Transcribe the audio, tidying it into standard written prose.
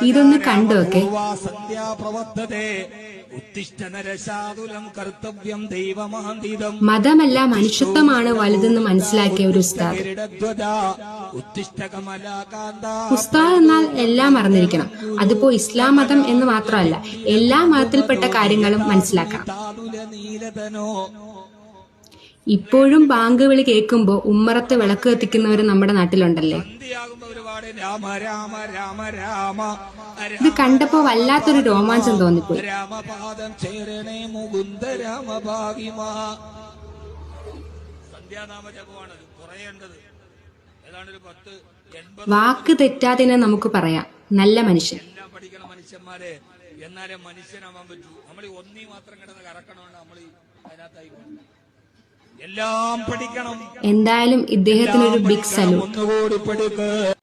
ഇതൊന്ന് കണ്ടോക്കെ. മതമല്ല മനുഷ്യത്വമാണ് വലുതെന്ന് മനസ്സിലാക്കിയ ഒരു ഉസ്താദ്. ഉസ്താദ് എന്നാൽ എല്ലാം അറിഞ്ഞിരിക്കണം. അതിപ്പോ ഇസ്ലാം മതം എന്ന് മാത്രമല്ല, എല്ലാ മതത്തിൽപ്പെട്ട കാര്യങ്ങളും മനസ്സിലാക്കണം. ഇപ്പോഴും ബാങ്ക് വിളി കേൾക്കുമ്പോ ഉമ്മറത്ത് വിളക്ക് കത്തിക്കുന്നവര് നമ്മുടെ നാട്ടിലുണ്ടല്ലേ. ഇത് കണ്ടപ്പോ വല്ലാത്തൊരു രോമാഞ്ചം തോന്നിപ്പോയി. വാക്ക് തെറ്റാതിനെ നമുക്ക് പറയാം നല്ല മനുഷ്യൻ. എന്നാലേ മനുഷ്യനാവാൻ പറ്റൂ. നമ്മൾ ഒന്നീ മാത്രം കിടന്ന് കറക്കണോണ്ട് നമ്മൾ അതിനകത്തായി എല്ലാം പഠിക്കണം. എന്തായാലും ഇദ്ദേഹത്തിനൊരു ബിഗ് സല്യൂട്ട്.